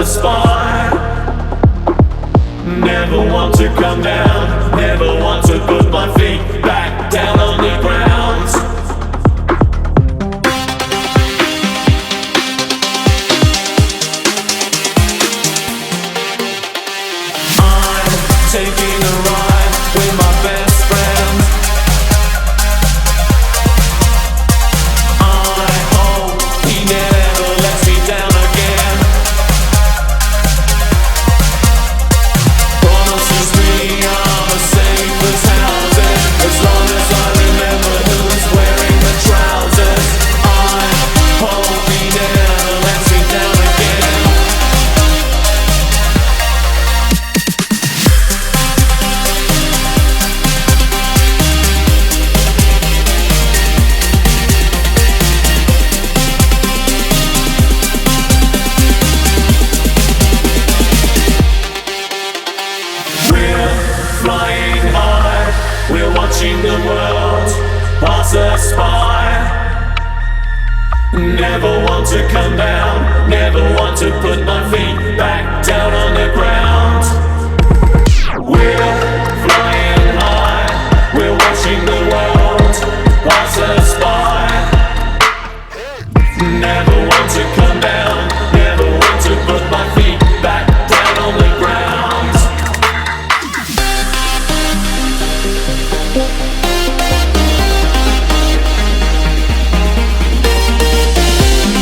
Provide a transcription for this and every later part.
spy. Never want to come down, never want to put my feet back down on the ground. I'm taking a ride with my best friend. I hope he never lets me down again. Promises me I'm as safe as houses, as long as I remember who's wearing the trousers. I hope he never lets me down again. We're flying high, we're watching the world pass us by. Never want to come down, never want to put my feet back down on the ground. We're flying high, we're watching the world pass us by. Never want to come down, never want to put my feet back down on the ground.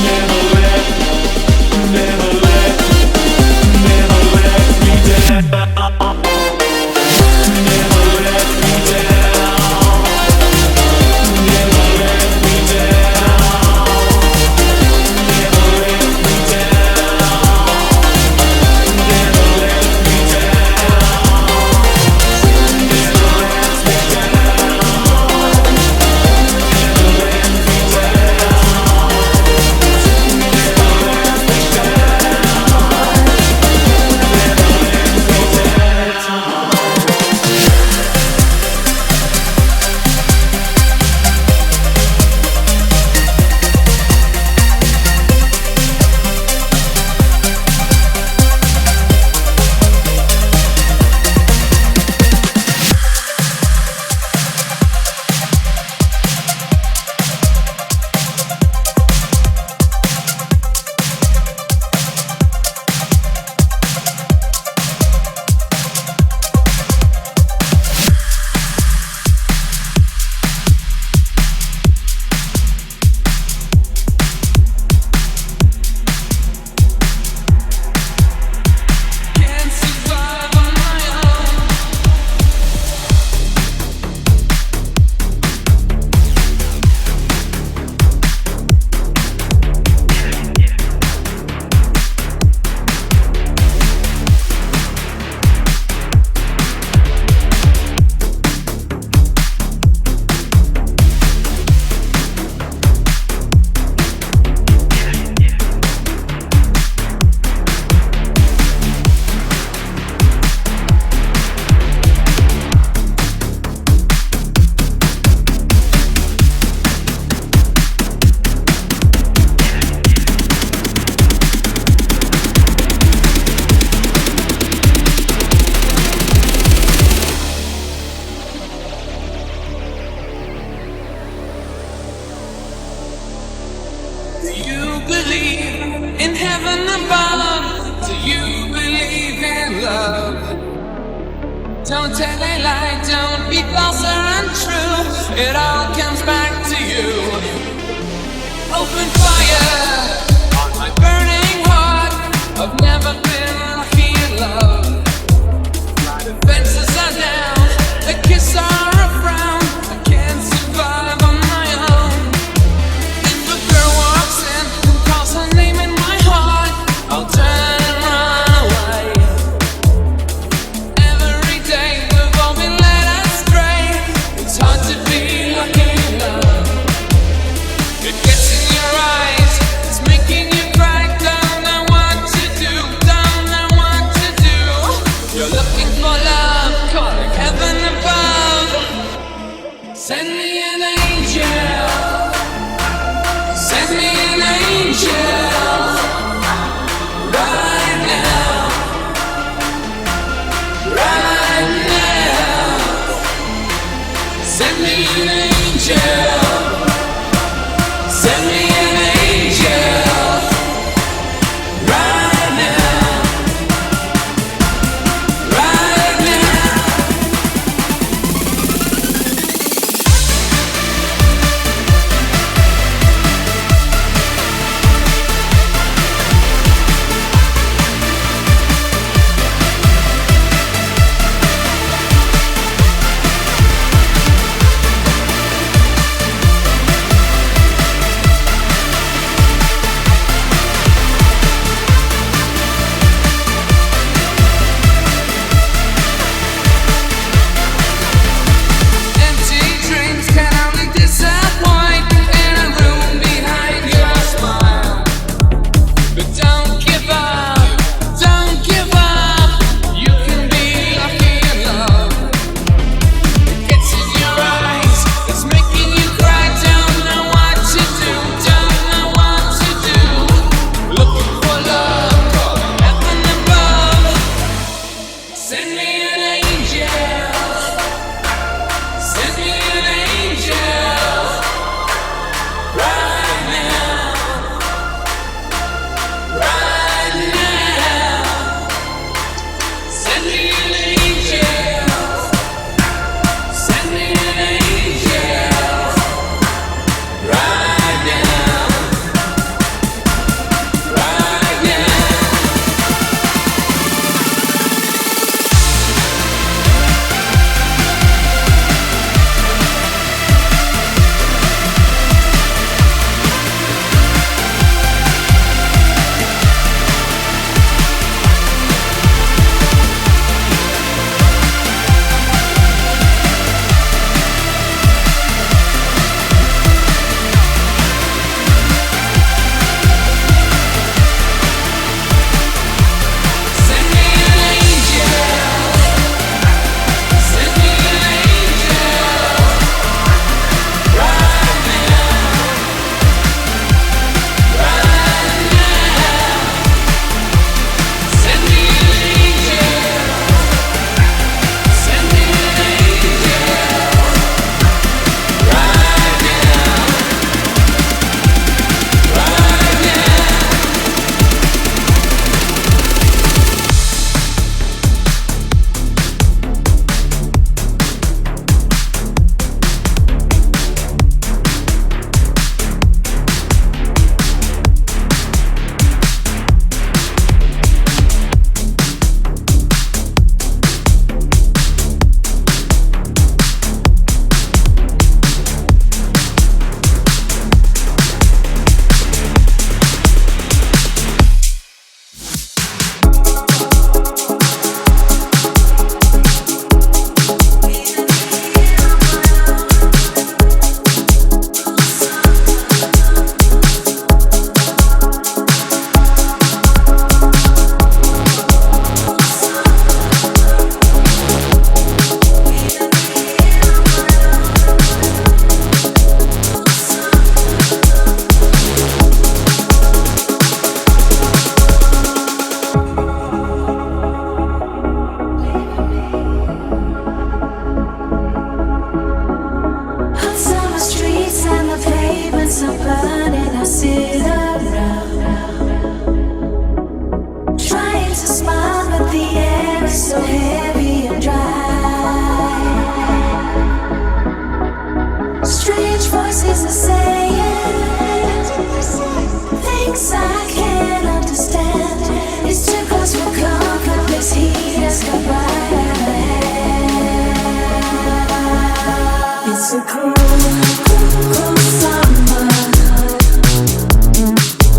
Never let me down. Never let me down. Never let me down. Never let me down. Never let me down. Never let me down. Never let me Don't tell a lie, don't be false or untrue. It all comes back to you. Open fire on my burning heart. I've never been lucky in love. The fences are down, the kiss are a frown. I can't survive on my own. If a girl walks in and calls her name in my heart, I'll turn and run away. Every day we've all been led astray. It's hard to be lucky in love. It gets in your eyes, it's making you cry. Don't know what to do, don't know what to do. You're looking for love, calling heaven above. Send me an angel, send me an angel right now. cigarettes are burning, I sit around, trying to smile, but the air is so heavy and dry. Strange voices are saying things I can't understand. It's too close for comfort, this heat has got right out of hand. It's a cool, cool summer,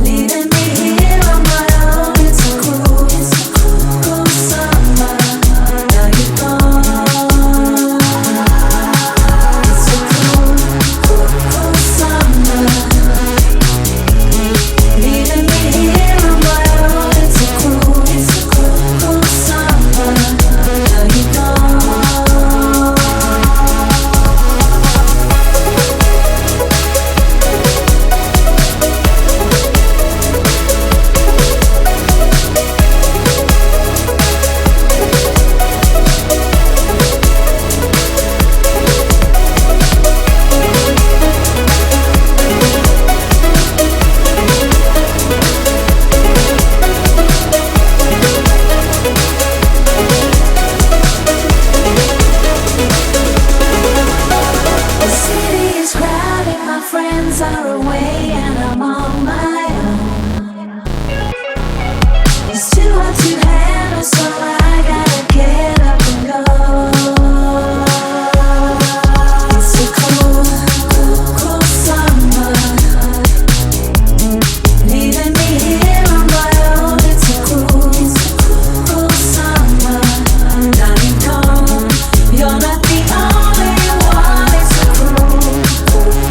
leaving me here on my own. It's a cool, cool summer, now you're gone. It's a cool, cool summer, leaving me here on my own. It's a cool, cool summer, now you're gone. The city is crowded, my friends are away, and I'm on my own. It's too hard to handle, so I gotta get up and go. It's a cool, cool summer, leaving me here on my own. It's a cool summer, now you're gone. You're not the only one. It's a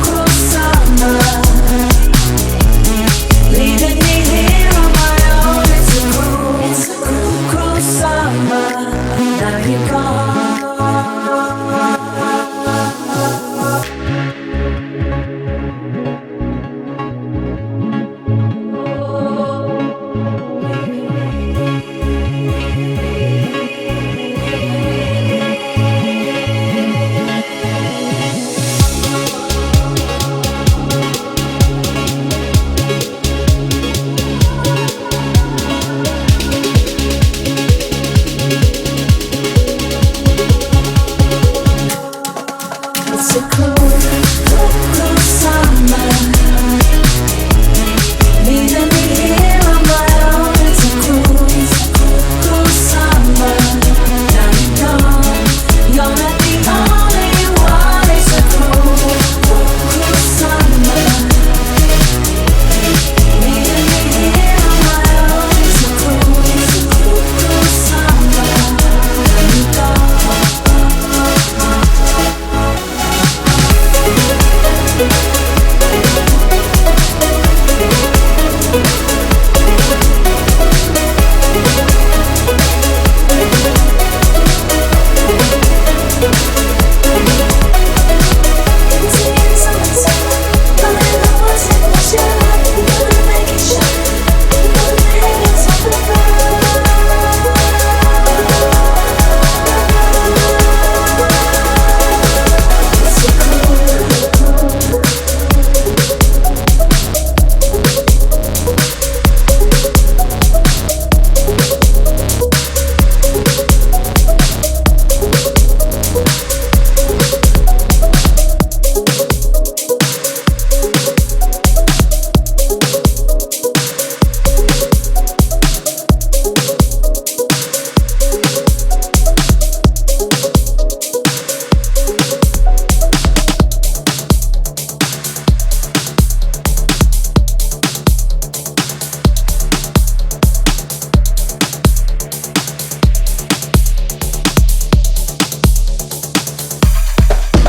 cool summer, leaving me here on my own. It's a cool summer, now you're gone. It's a cool summer, leaving me here on my own. It's a cool summer, now you're gone. You're not the only one. It's a cool summer, leaving me here on my own. It's a cool summer, now you're gone.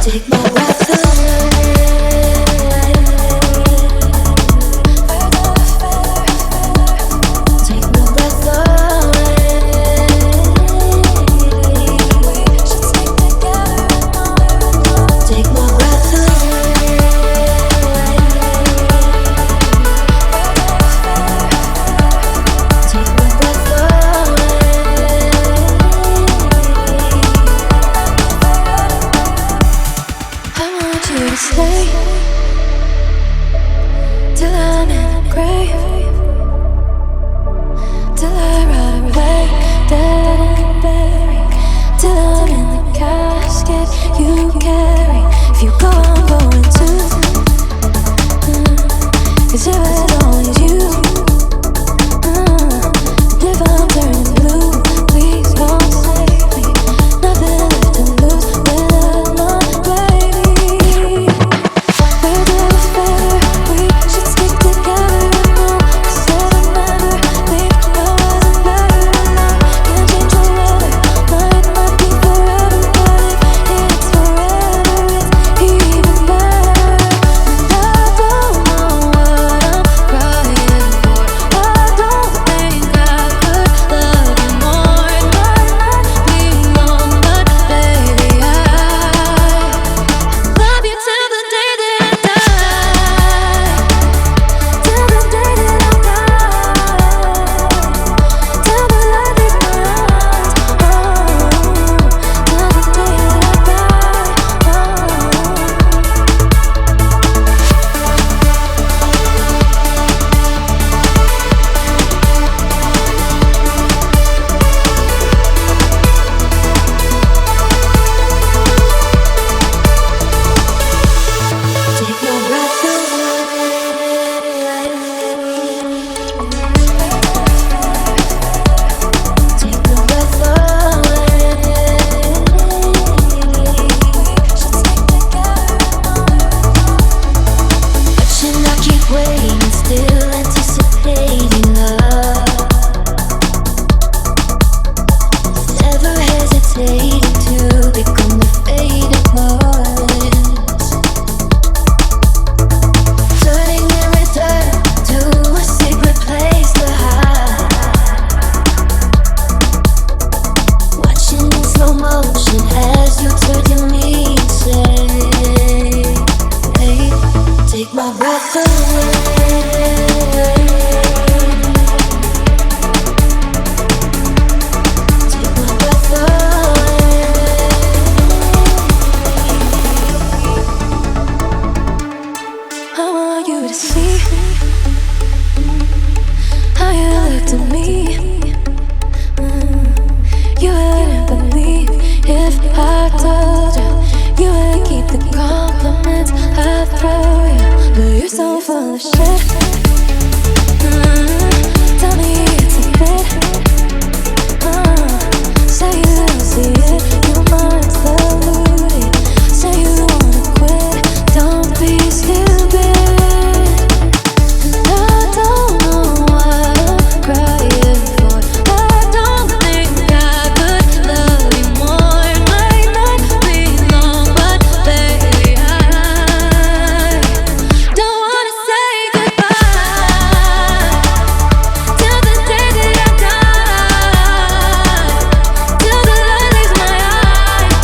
Take my breath away. Take my breath away. Take my breath away. Take my breath away. I want you to stay. till I'm in the grave, till I rot away, dead and buried, till I'm in the casket you carry. If you go, I'm going too. 'Cause it was always you. And if I'm turning blue, please don't save me. Nothing left to lose without my baby. We're doing better, we should stick together. No, I said I'd never think I wasn't better. No, can't change the weather, might not be forever, but if it's forever, it's even better. And I don't know what I'm crying for. I don't think I could love you more. It might not be long, but baby, I love you till the day that I die. Till the day that I die. Till the light leaves my eyes. Till the day that I take my breath away. Take my breath away. Should stick together. Watching, I keep waiting, still anticipating love. Never hesitating to become the faded ones. Turning in return to a secret place to hide. Watching in slow motion as you turn to me and say, hey, take my breath away. Take my breath away. I want you to see how you looked at me. You wouldn't believe if I told you. You would keep the compliments I throw you, but you're so full of shit. Tell me it's a bit. Say you don't see it, your mind's deluded. Say you wanna quit, don't be stupid. And I don't know what I'm crying for. I don't think I could love you more. It might not be long, but baby, I don't wanna say goodbye till the day that I die. Till the light leaves my eyes.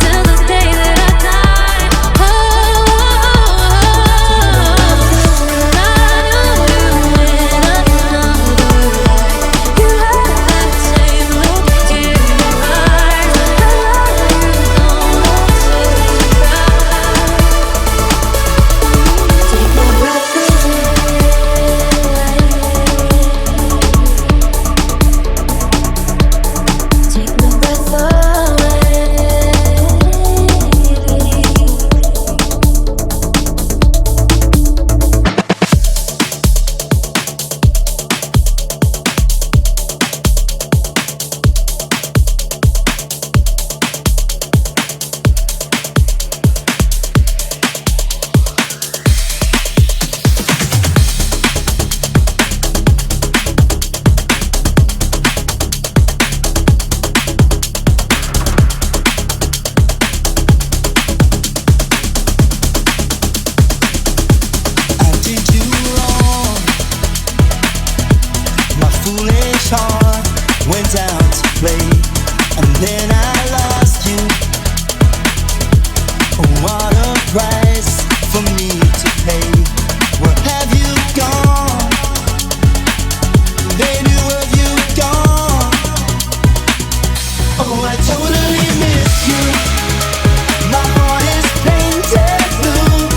Till the day that I die. I knew you in another life. You had that same look in your eyes. I love you, don't say goodbye. Take my breath away. Take my breath away. I did you wrong. My foolish heart went out to play, and then I lost you. Oh, what a price for me to pay. Where have you gone? Baby, where have you gone? Oh, I totally miss you. My heart is painted blue.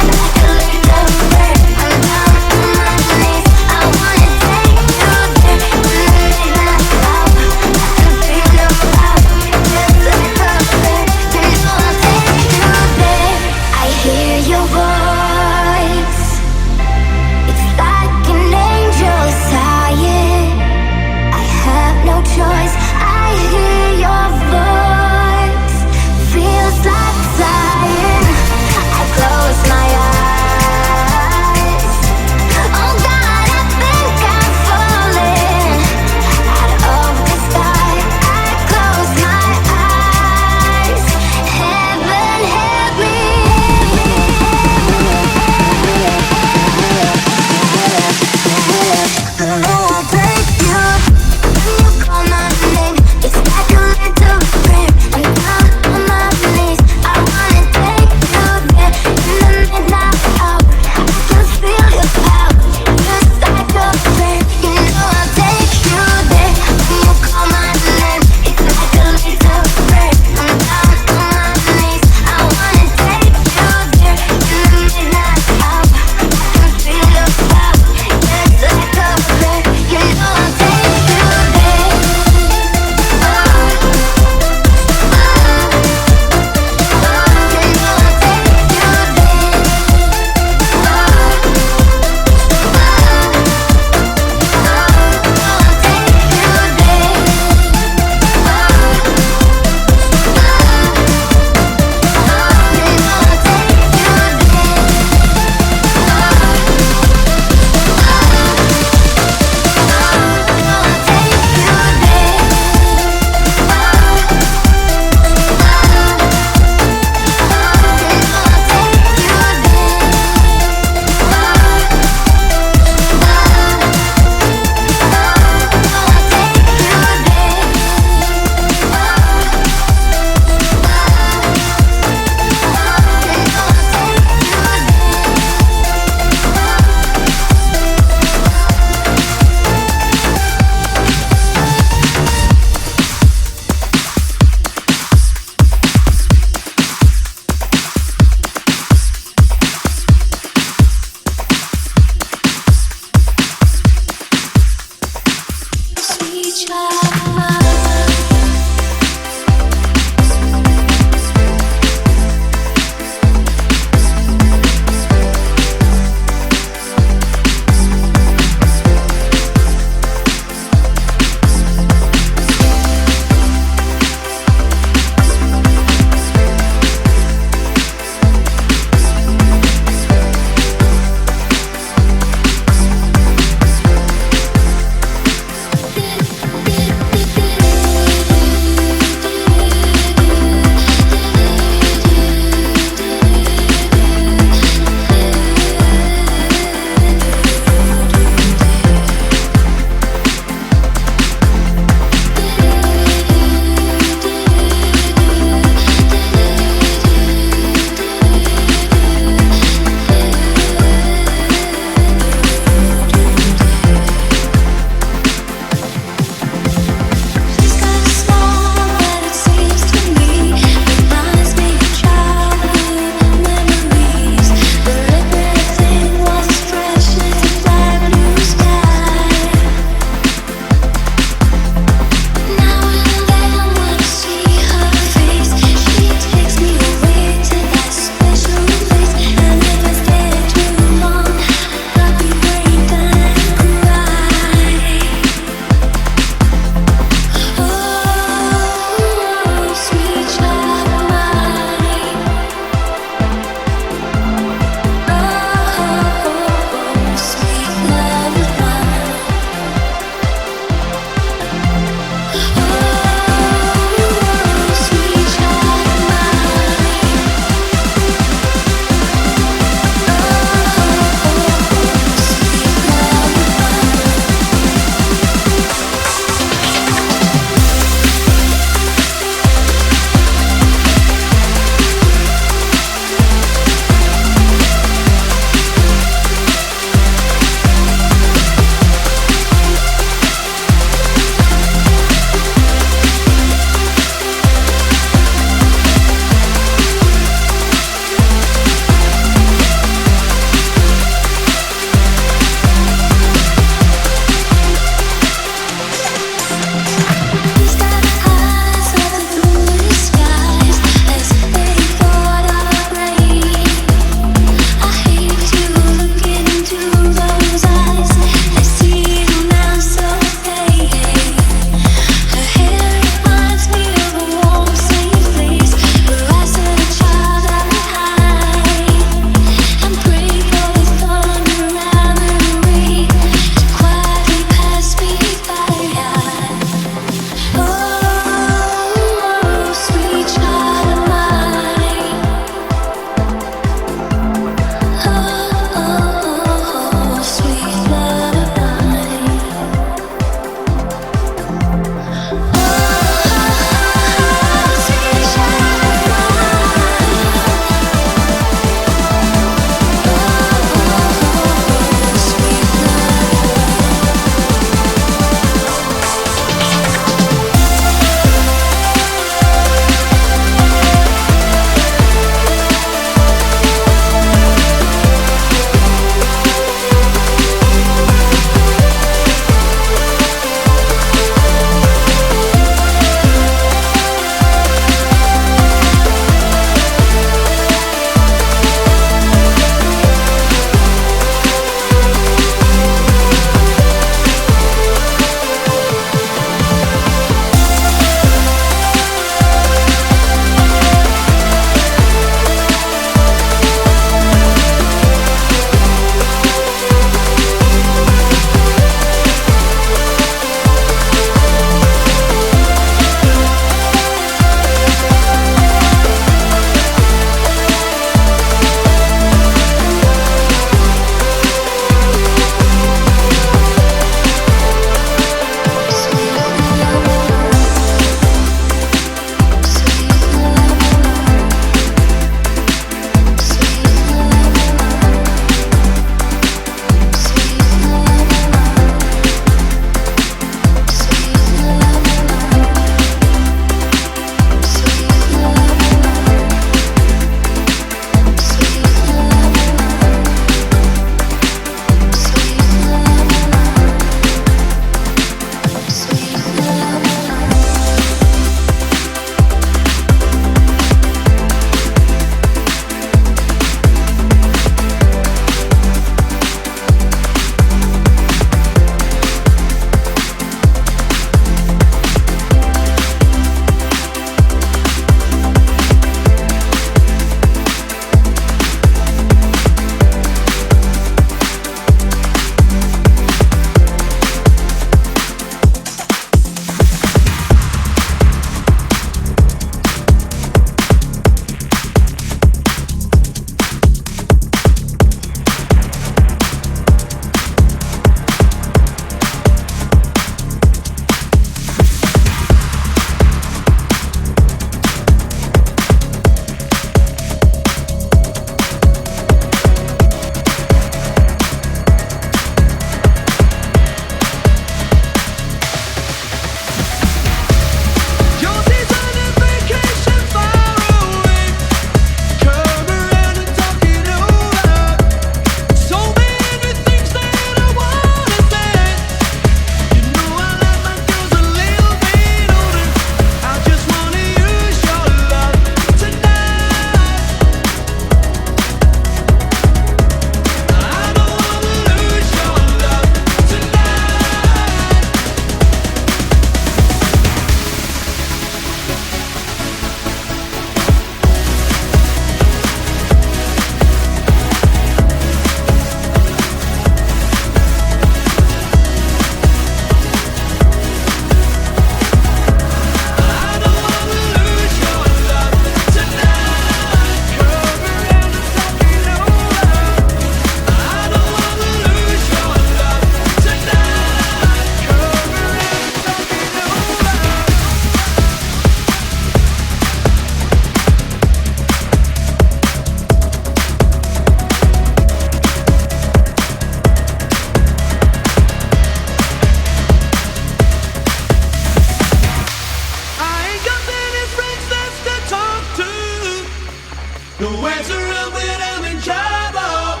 Nowhere to run when I'm in trouble.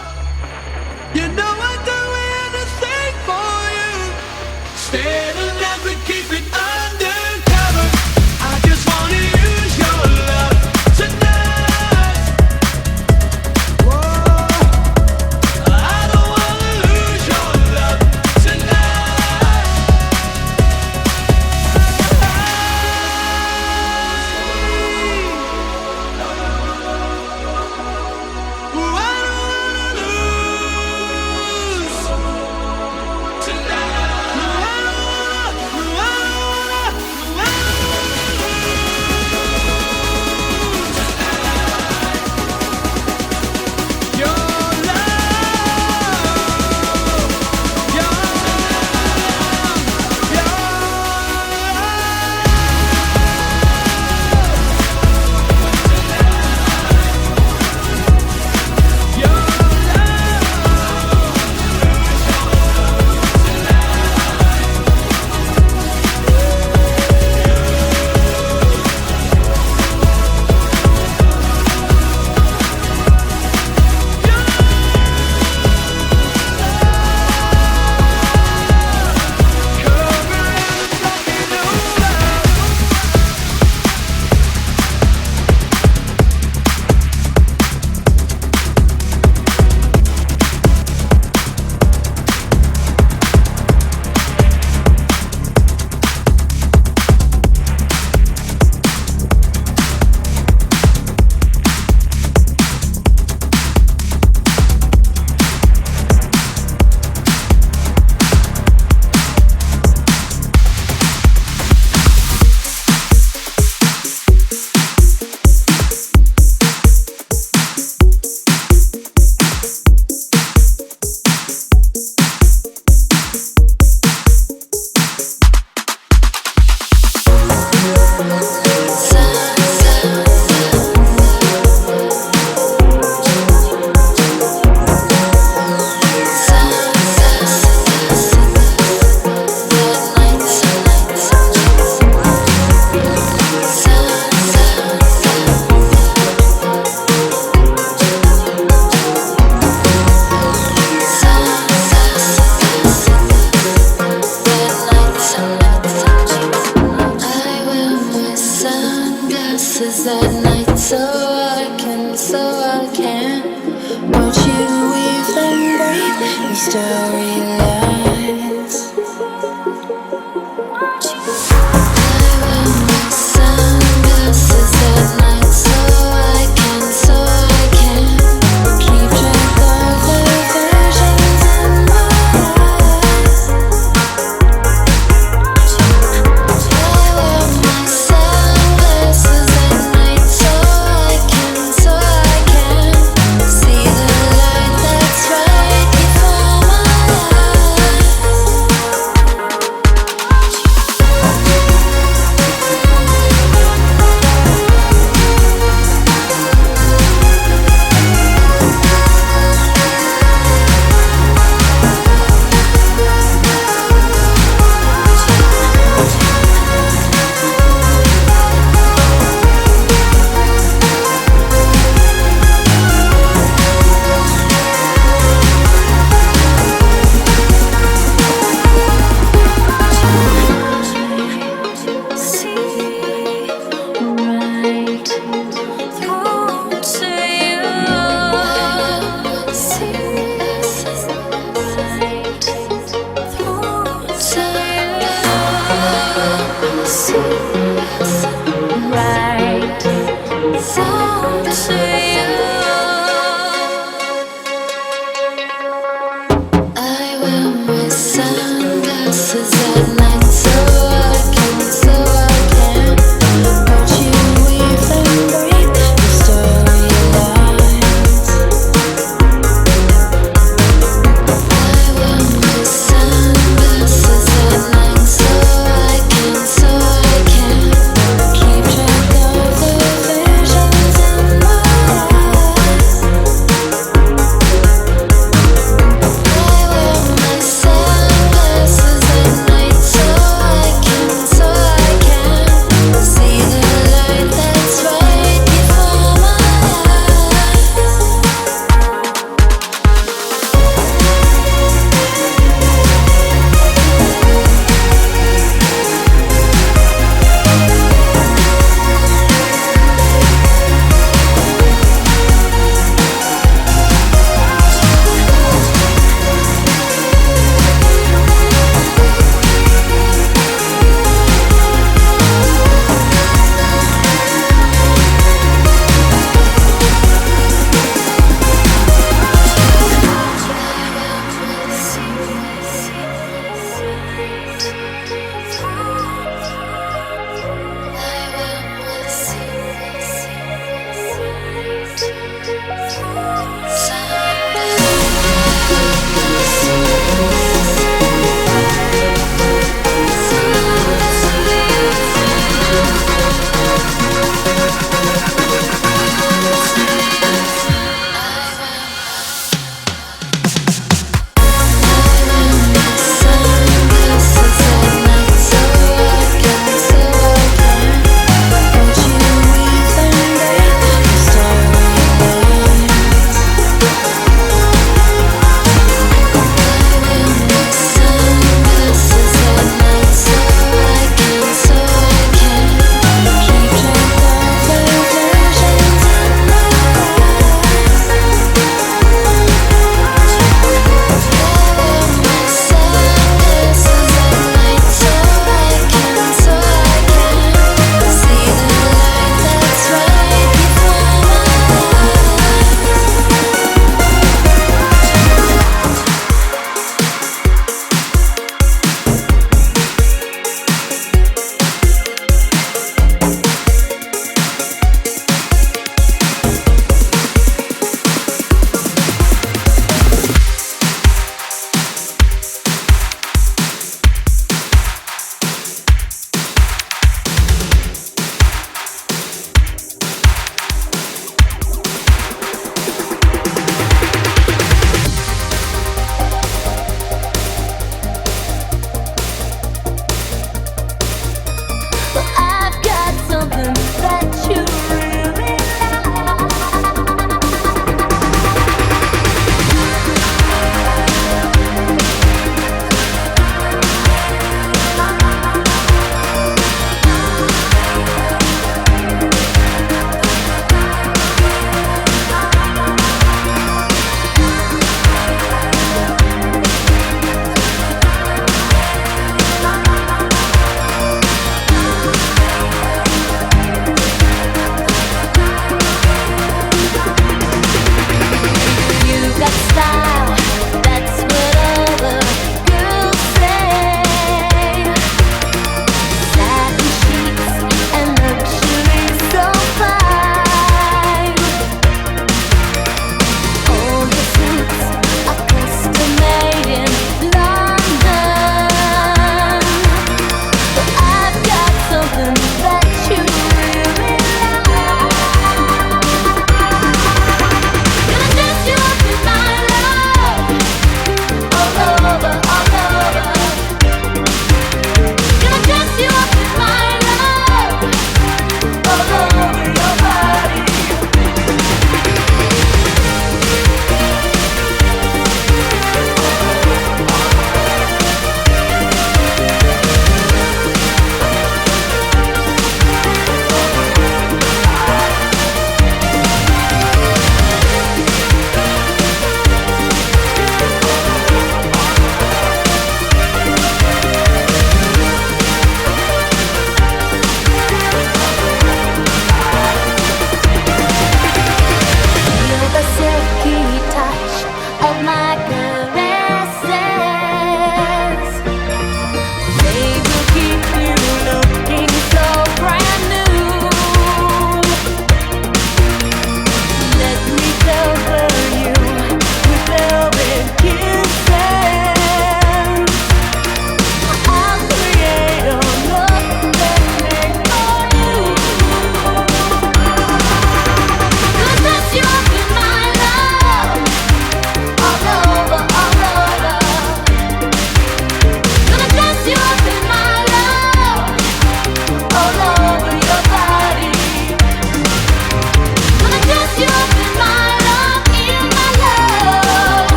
You know I'd do anything for you. Stay alive but keep it undercover. I just wanna use your love tonight. Whoa. I don't wanna lose your love tonight. Ooh, I don't wanna lose tonight. No, I don't wanna, no, I don't wanna, no, I don't wanna lose your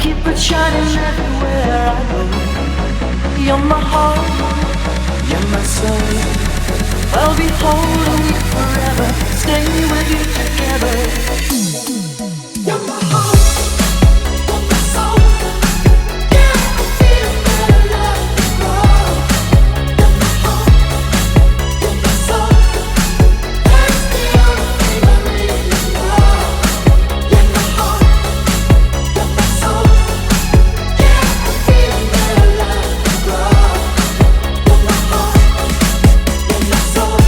keep it shining everywhere I go. You're my heart, you're my soul. I'll be holding you forever, stay with you together. You're my heart, you're my soul. Yeah, I feel better love you grow. You're my heart, you're my soul. That's the only thing I really know. You're my heart, you're my soul. Yeah, I feel better love you grow. You're my heart, you're my soul.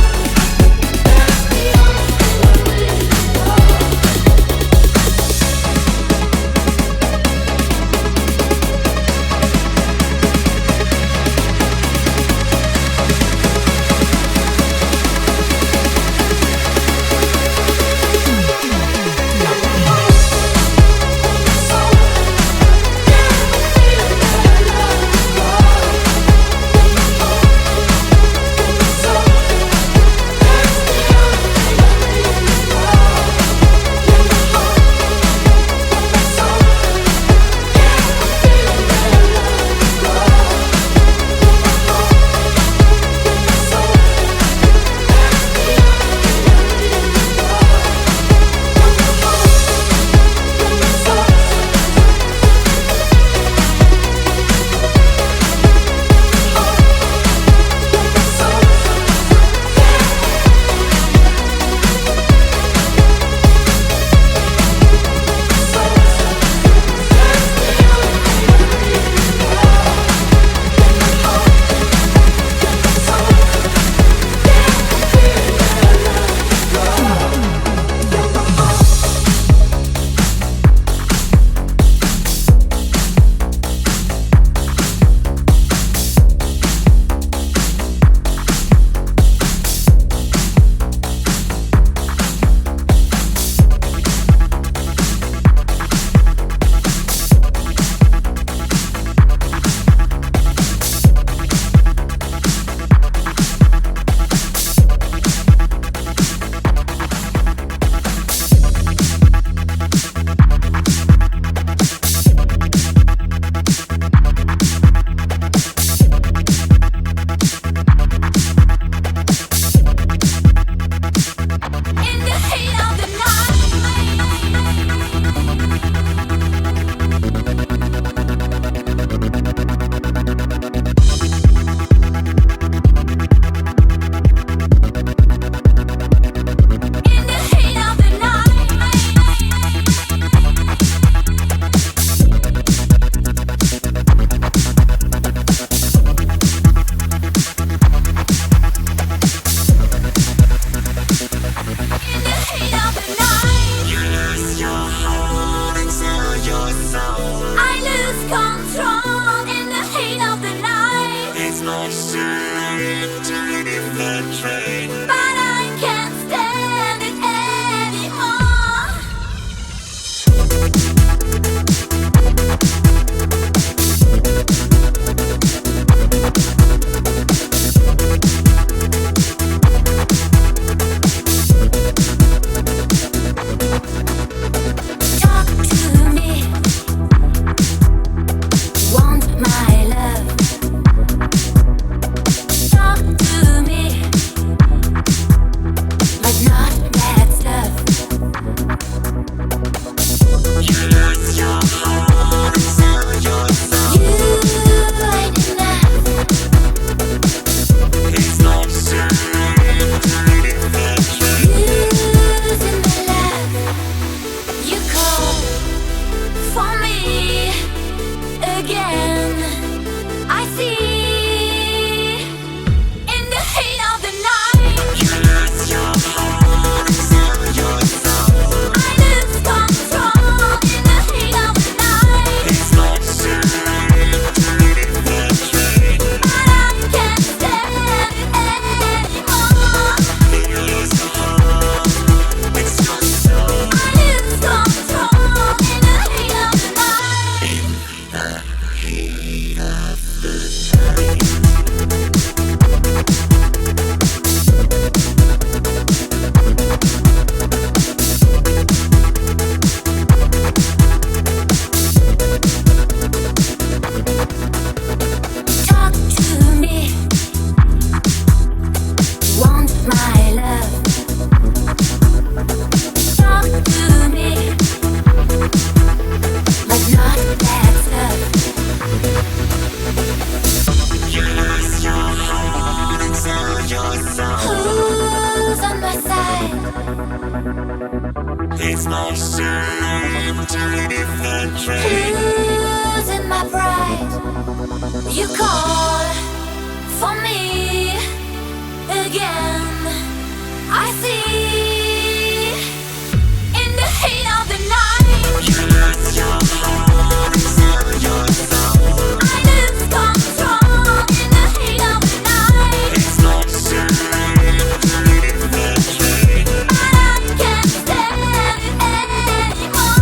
That's the only thing I really know. Losing my pride, you call for me again. I see in the heat of the night. You lose your heart inside your soul. I lose control in the heat of the night. It's like surrender in the train, but I can't stand it anymore.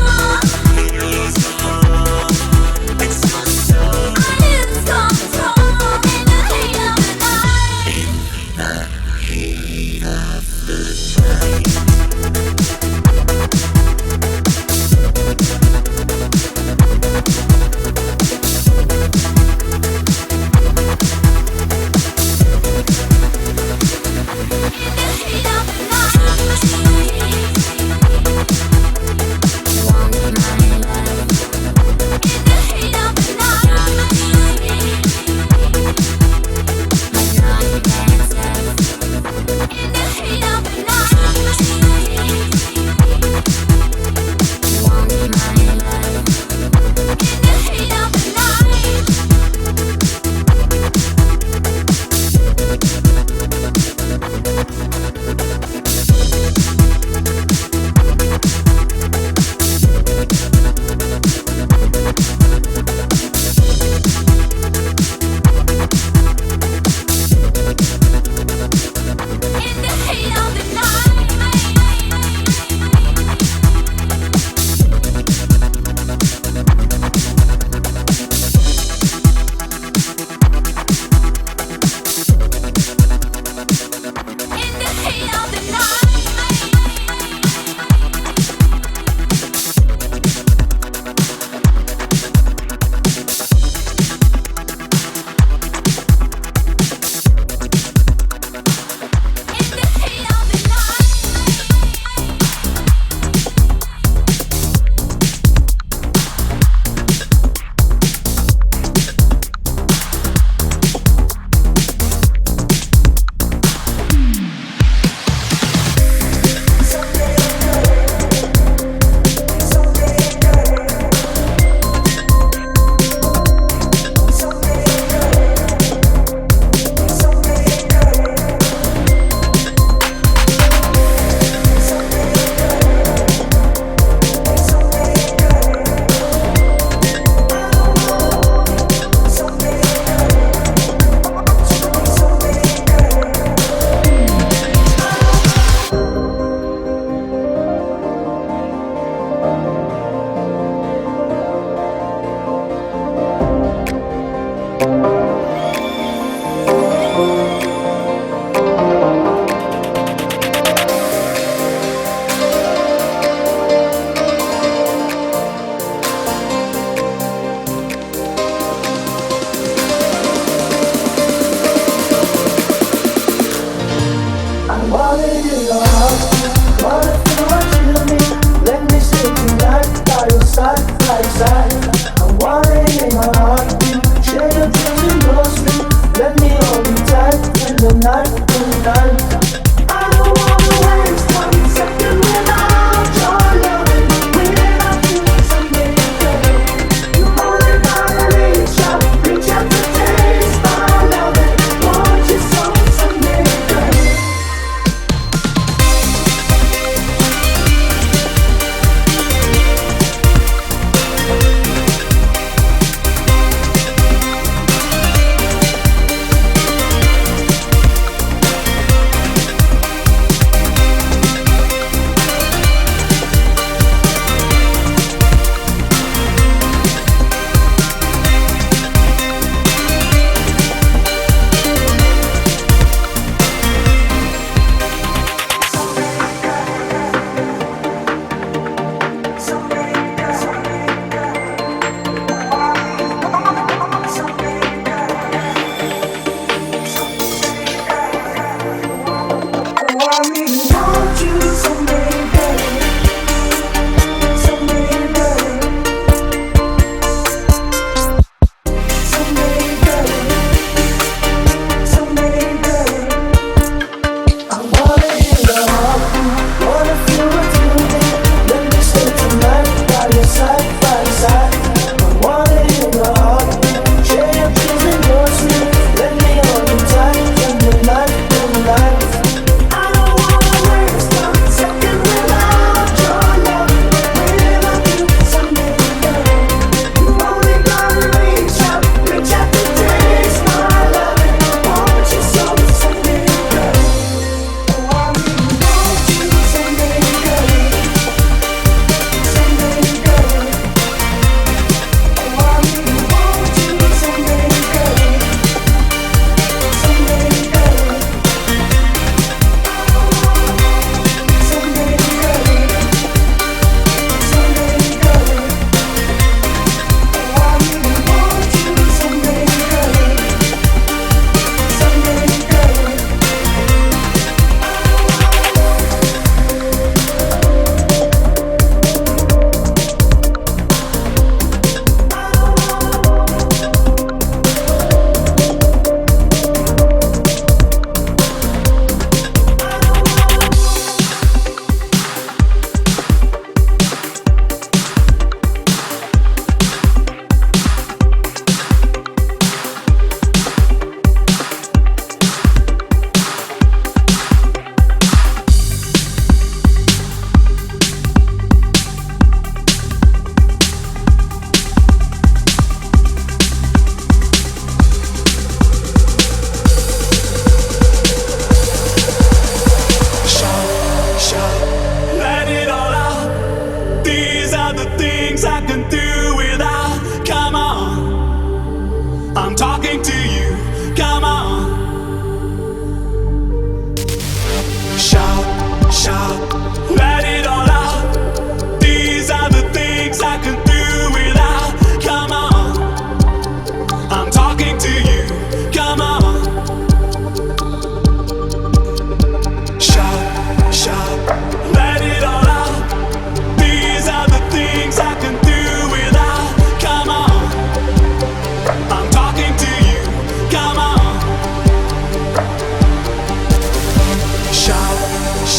You lose your heart, it's my soul. I lose control in the heat of the night. In the heat of the night.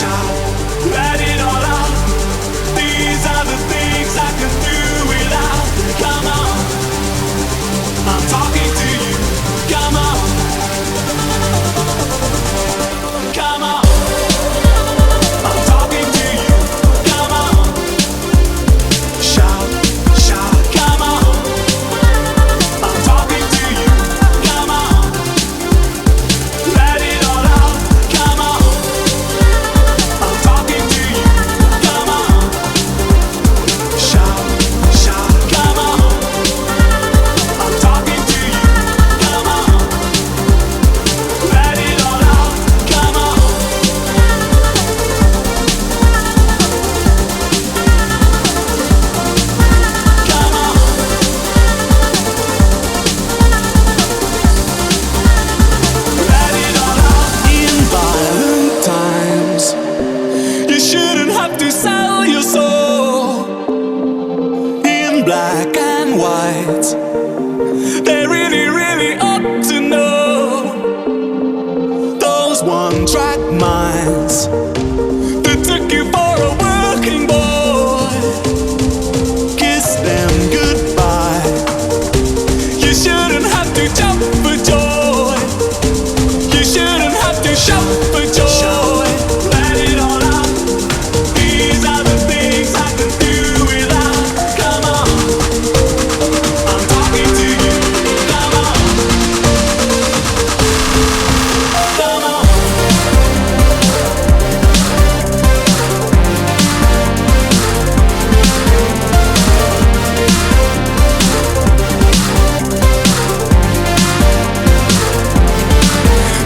shout, let it all out. These are the things I can do without. Come on, I'm talking to you. Come on, come on, I'm talking to you. Come on, shout, shout, come on, I'm talking to you. Come on, let it all out. Come on, I'm talking to you. Come on, shout, shout, come on, I'm talking to you. Come on, let it all out. Come on, come on, let it all out. In violent times, you shouldn't have to sell your soul. In black and white, they really, really ought to know. Those one-track minds that took you for a working boy, kiss them goodbye. You shouldn't have to jump for joy. You shouldn't have to shout for joy. Let it all out. These are the things I can do without. Come on, I'm talking to you. Come on, come on.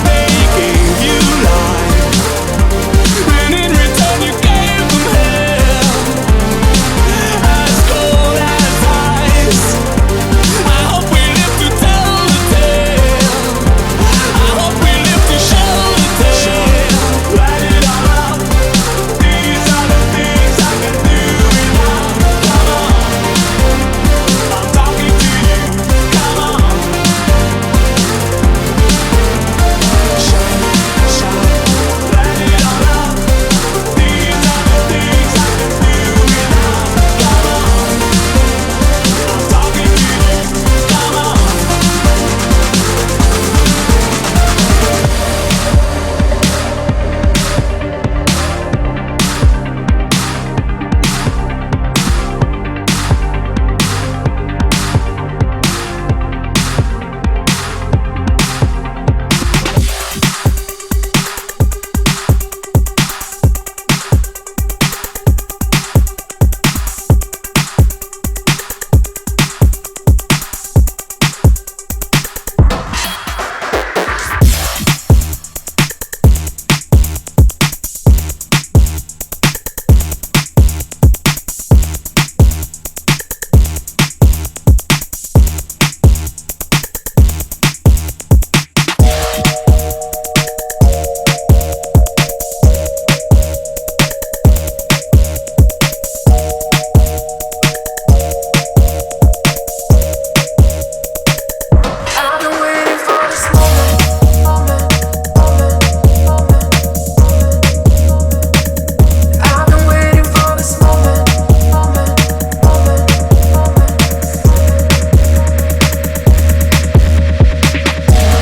They gave you life, and in return you gave them hell. As cold as ice. I hope we live to tell the tale. I hope we live to show the tale. Let it all out. These are the things I can do without. Come on, I'm talking to you. Come on, shout, shout, let it all out. These are the things I can do without. Come on, I'm talking to you. Come on. I've been waiting for this moment, moment, moment, moment, moment. I've been waiting for this moment, moment, moment, moment.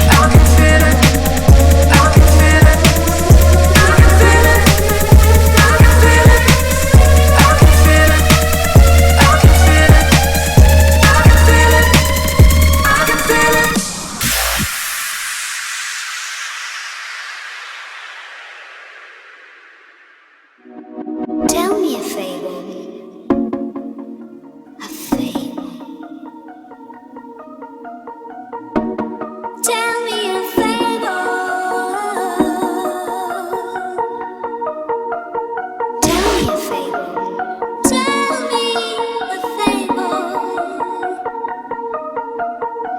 I can feel it, I can feel it, I can feel it, I can feel it, I can feel it, I can feel it, I can feel it, I can feel it. Tell me a fable. A fable. Tell me a fable. Tell me a fable. Tell me a fable.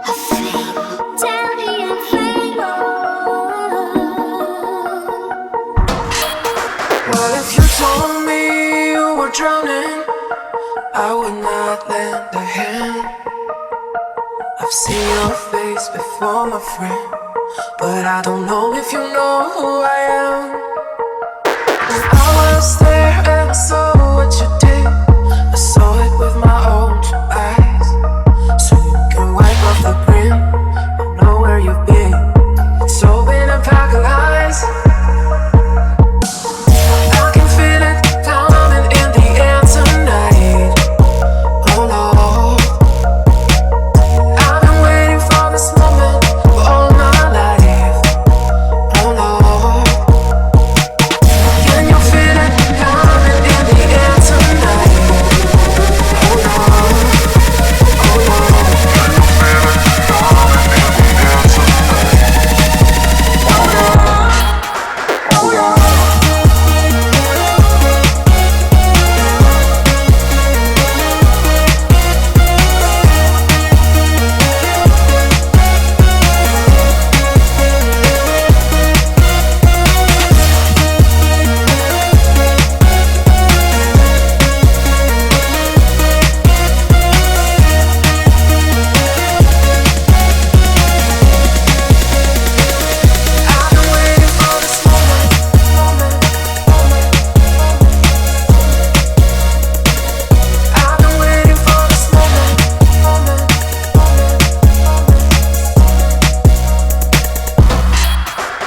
A fable. Tell me a fable. Well, if you told me you were drowning, I would not lend a hand. I've seen your face before, my friend, but I don't know if you know who I am. saw what you did. I saw it with my own eyes. So you can wipe off the grin. I know where you've been. It's all been a pack of lies. I can feel it coming in the air tonight. Oh Lord, I've been waiting for this moment for all my life. Oh Lord, can you feel it coming in the air tonight? Oh Lord, oh Lord, can you feel it coming in the air tonight? Oh Lord, oh Lord. I've been waiting for this moment. I've been waiting for this moment.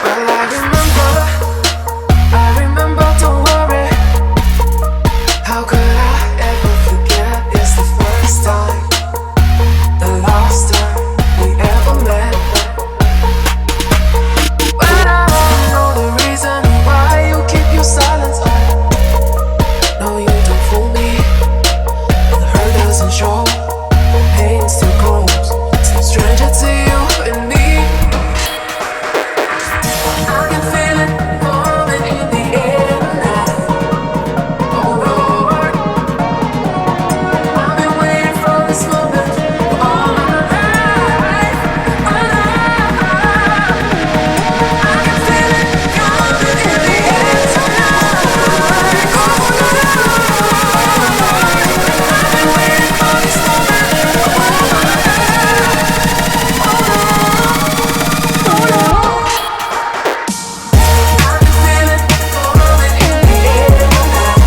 Well, I remember, don't worry. How could I ever forget? It's the first time, the last time we ever met. But I don't know the reason why you keep your silence on. No, you don't fool me. The hurt doesn't show. Pain still grows. Still stranger to you and me. I can feel it coming in the air tonight. Oh Lord, I've been waiting for this moment for all my life. I can feel it coming in the air tonight. Oh Lord, I've been waiting for this moment for all my life. Oh Lord, oh Lord. I can feel it coming in the air tonight.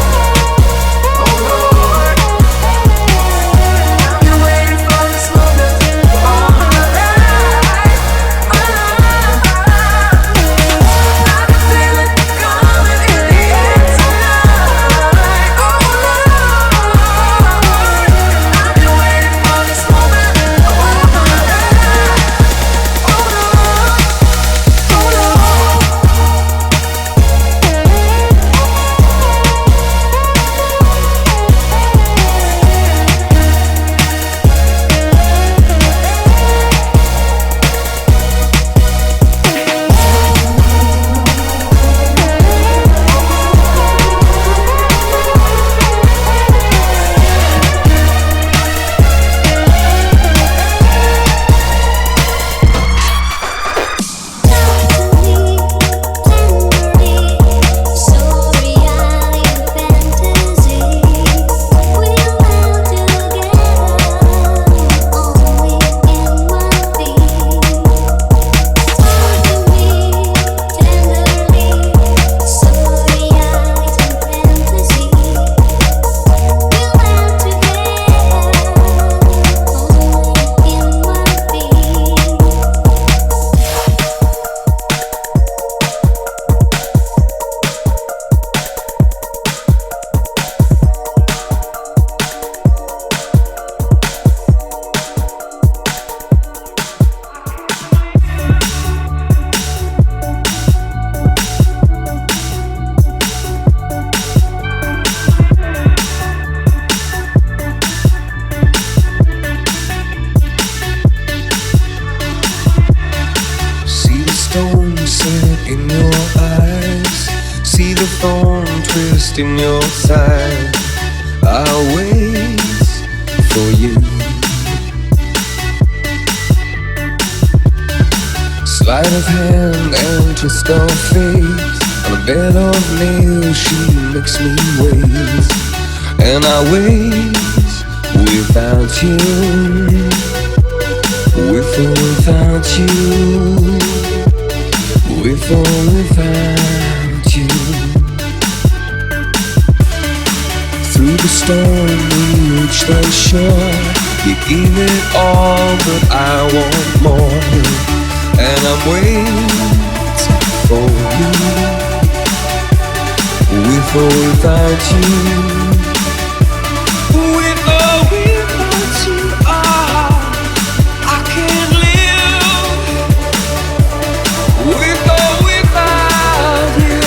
Oh Lord, I've been waiting for this moment for all my life. I can feel it coming in the air tonight. Oh Lord, I've been waiting for this moment for all my life. Oh Lord, oh See the stone set in your eyes. See the thorn twist in your side. I'll wait for you. Sleight of hand and twist of fate. On a bed of nails she makes me wait. And I wait without you. With or without you. With or without you. storm, we reach the shore. You give it all, but I want more. And I'm waiting for you, with or without you. With or without you, I can't live. With or without you.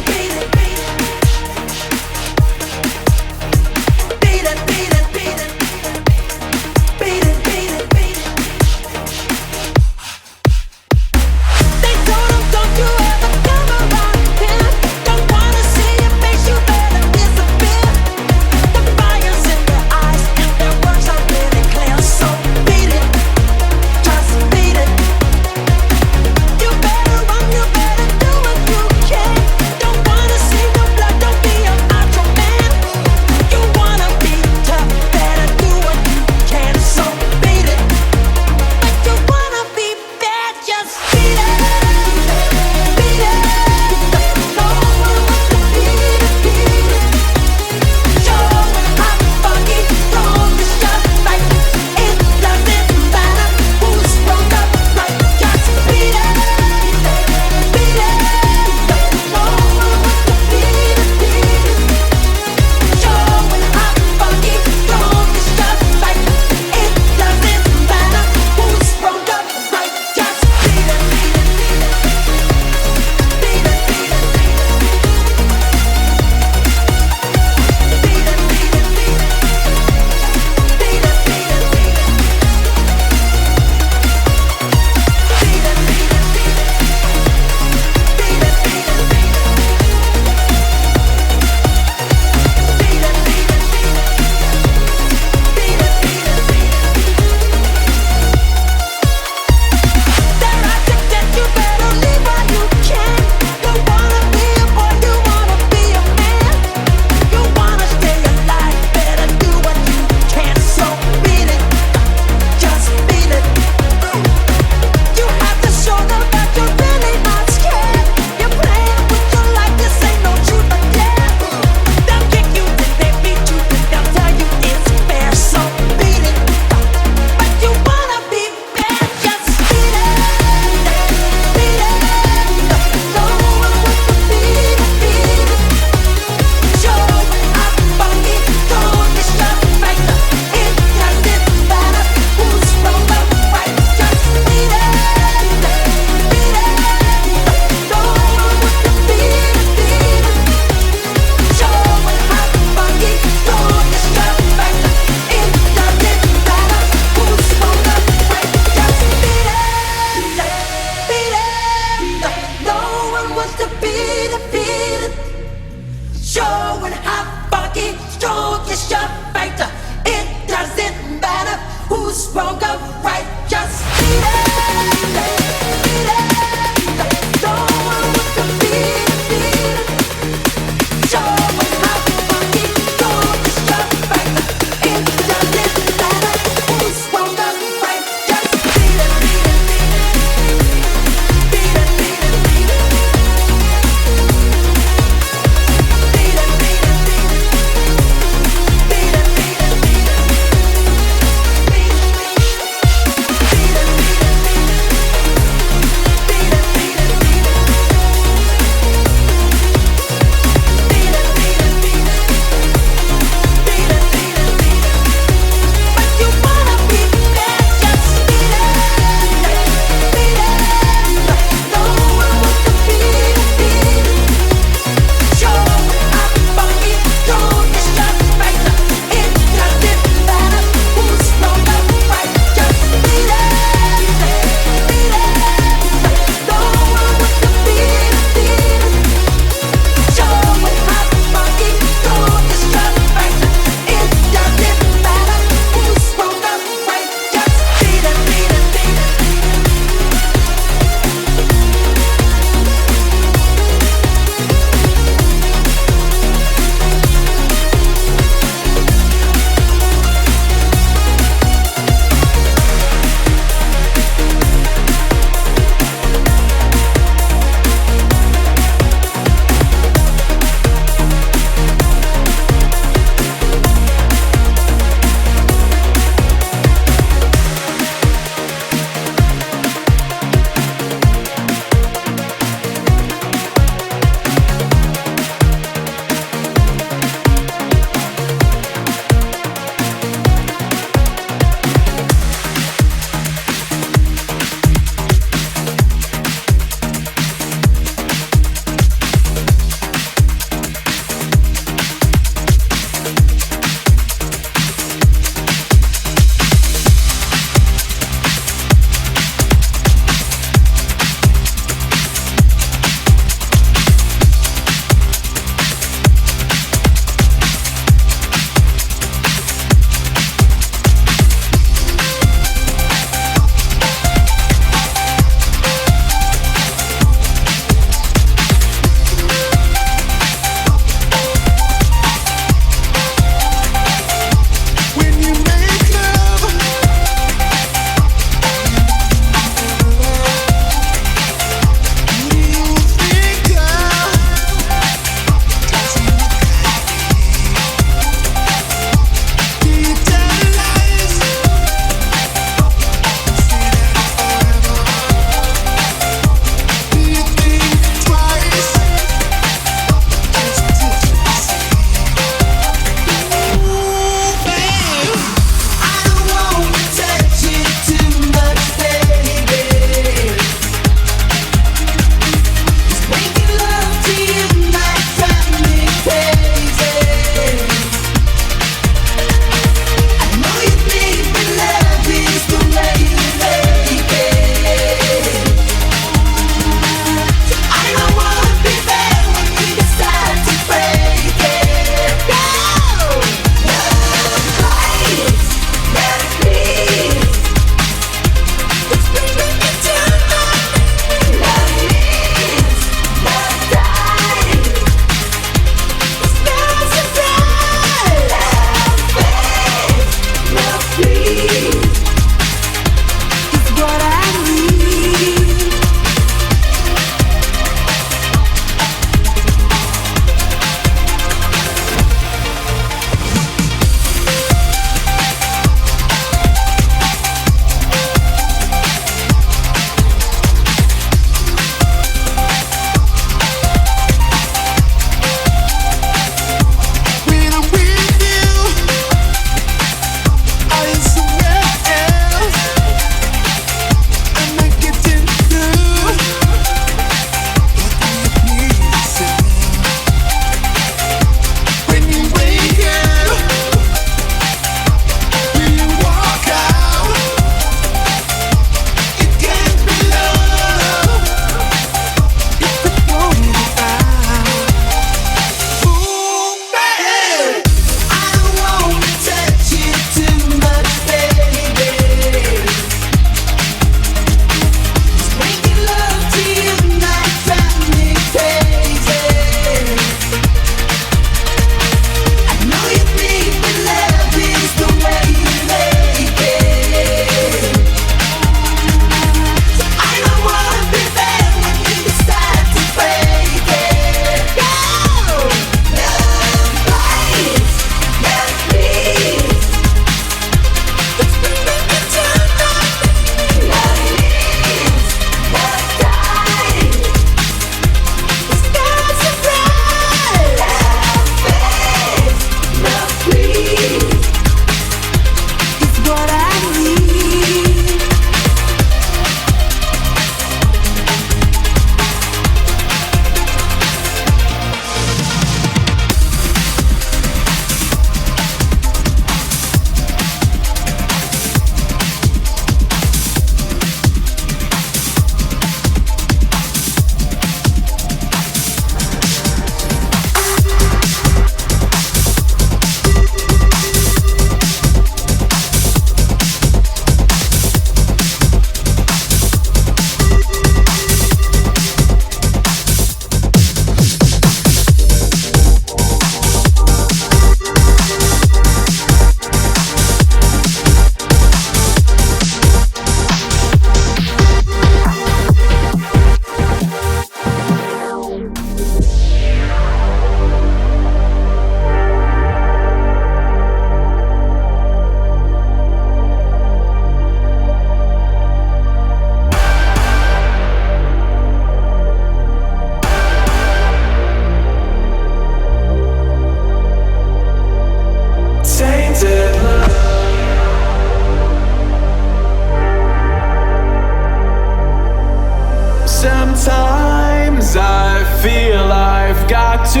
got to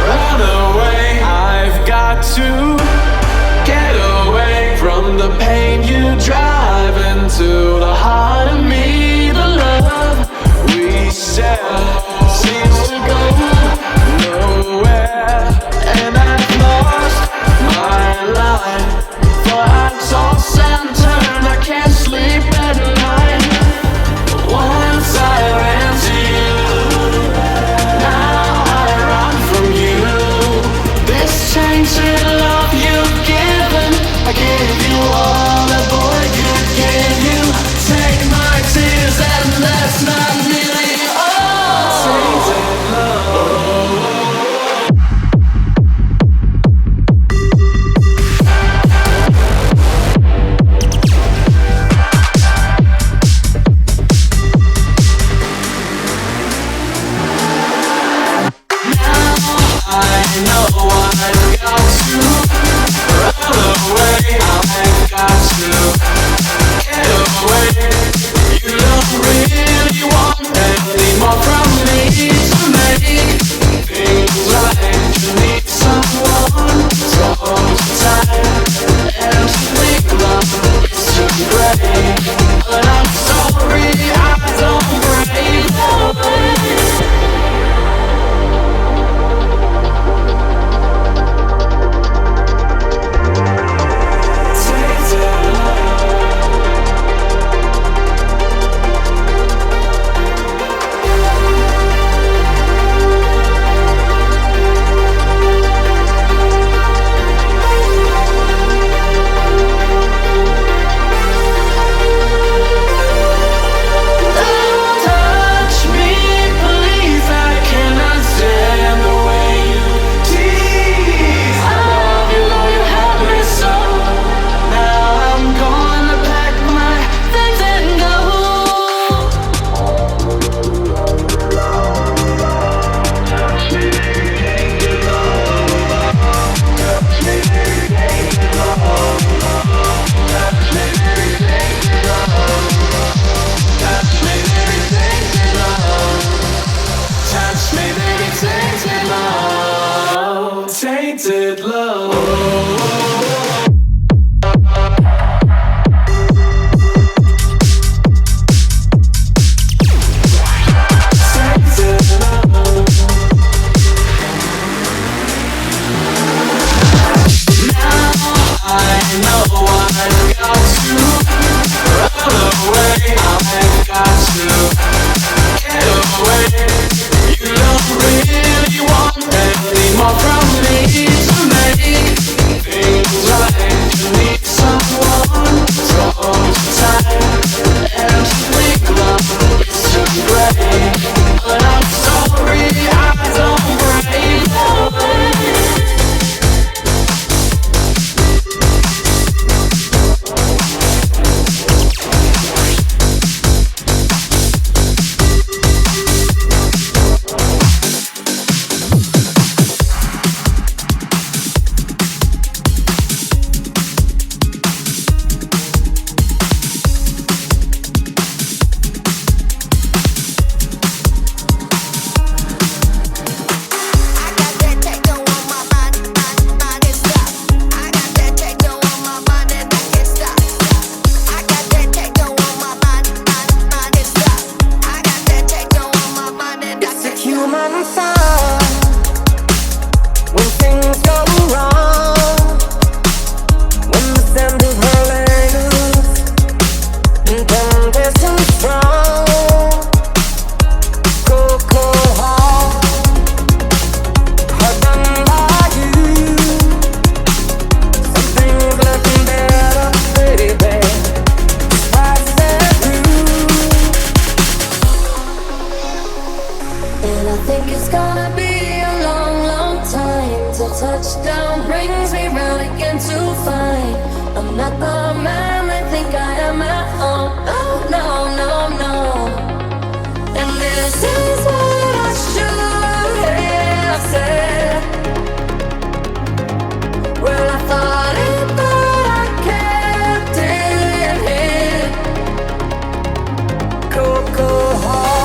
run away. I've got to get away from the pain you drive into the heart of me. The love we share seems to go nowhere, and I've lost my life. For I'm tossed and turned, I can't sleep at night. Once I ran to you, now I run from you. This tainted love you've given, I give you all that boy could give you. Take my tears and that's not nearly all. Tainted love. I know I've got to run away. I've got to get away. You don't really want any more from me to make things right. You need someone to hold you tight and to think love is too great. But I'm sorry I don't break away. Tainted love. Touchdown brings me round again to find I'm not the man they think I am at home. Oh no, no, no. And this is what I should have said. Well, I thought it, but I kept it in here. Cocoa heart.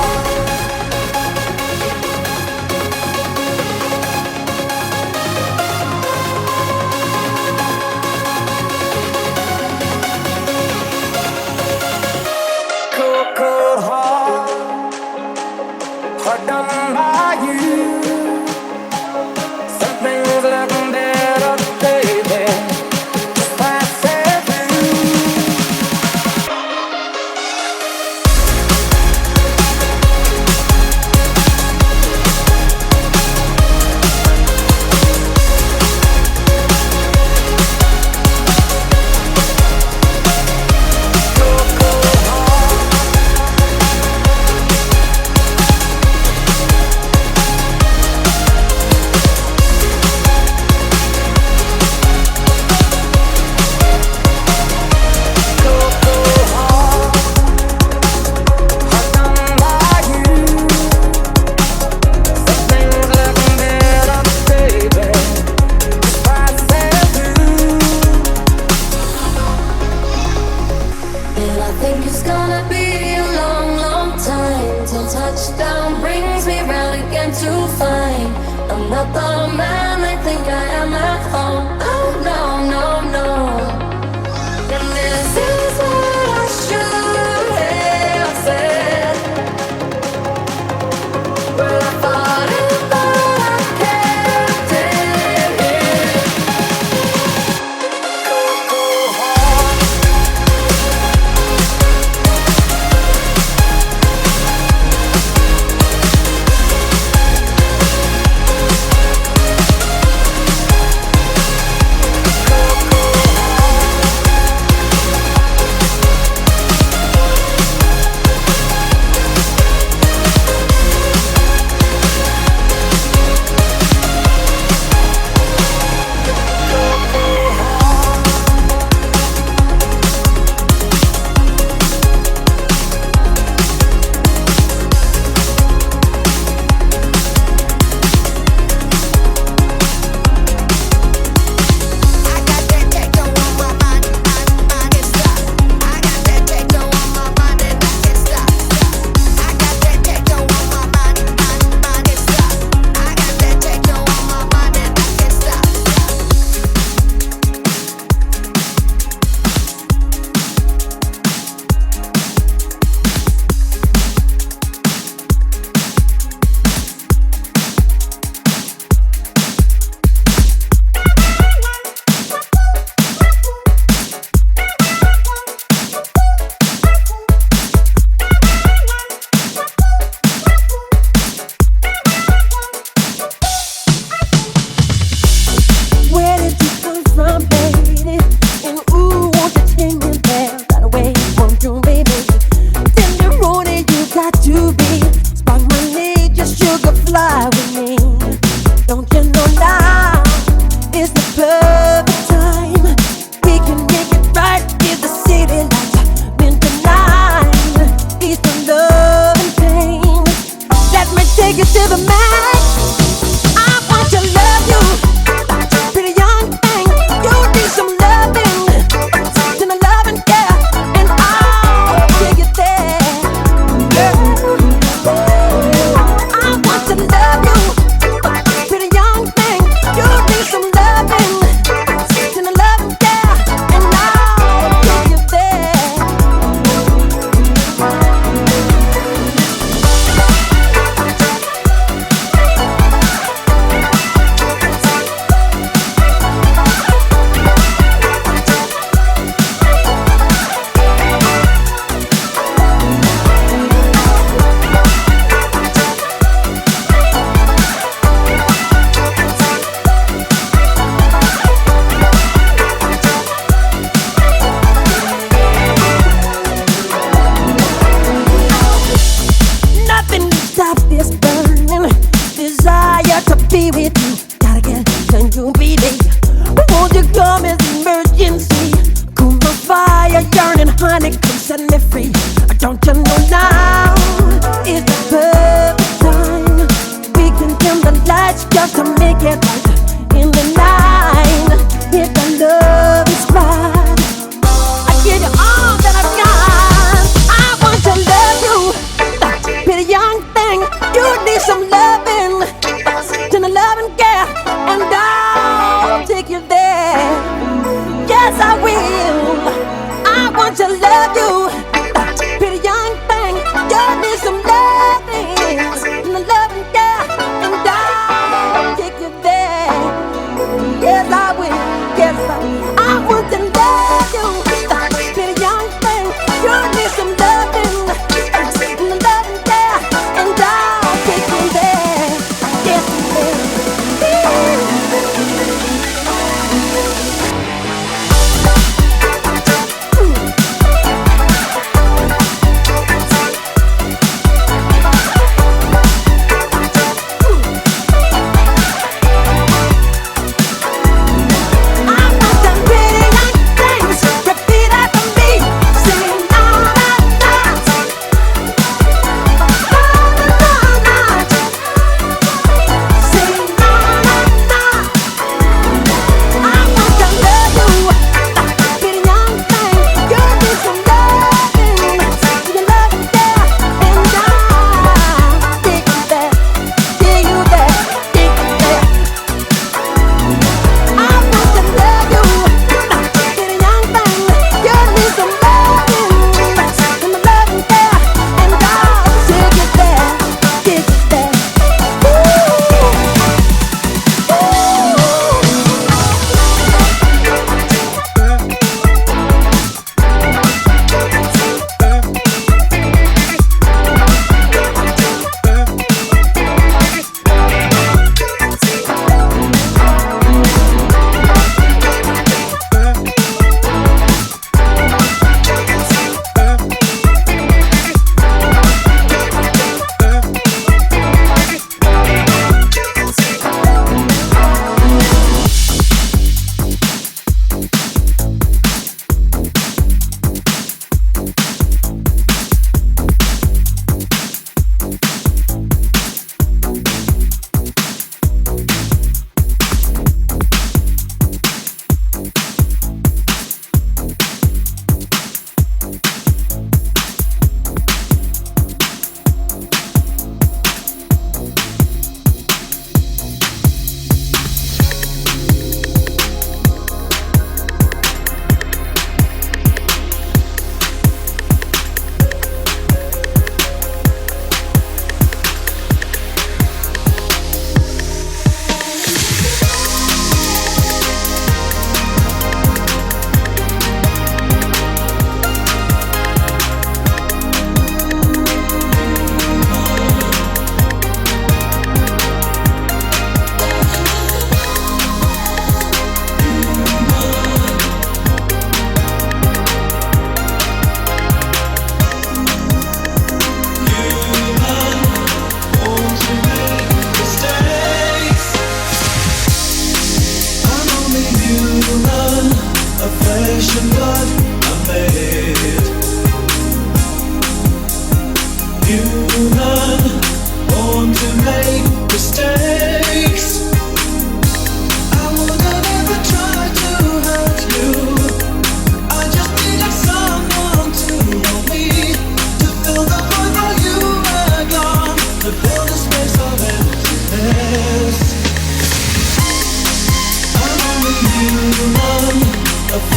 the max. I want to love you, pretty young thing. You need some loving, then a loving, yeah, and I'll take you there. I want to love you, pretty young thing. You need some loving, then a loving, yeah, and I'll take you there. Nothing to stop this burning desire to be with you. Gotta get, can you be there? Won't you come as emergency? Cool my fire, yearning, honey, come set me free. Don't you know now is the perfect time? We can dim the lights just to make it right in the night. If the love is right, I give you all that I've got. I want to love you, pretty young thing. You need some loving, then a loving, yeah, and I'll take you there. Yes, I will. I want to love you, pretty young thing. You need some loving, then a loving, yeah, and I'll take you there. Yes, I will. Yes, I want to love you, pretty young thing. You need some loving, and a loving, yeah, and I'll take you there.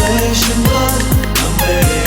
conversation, but I'm ready.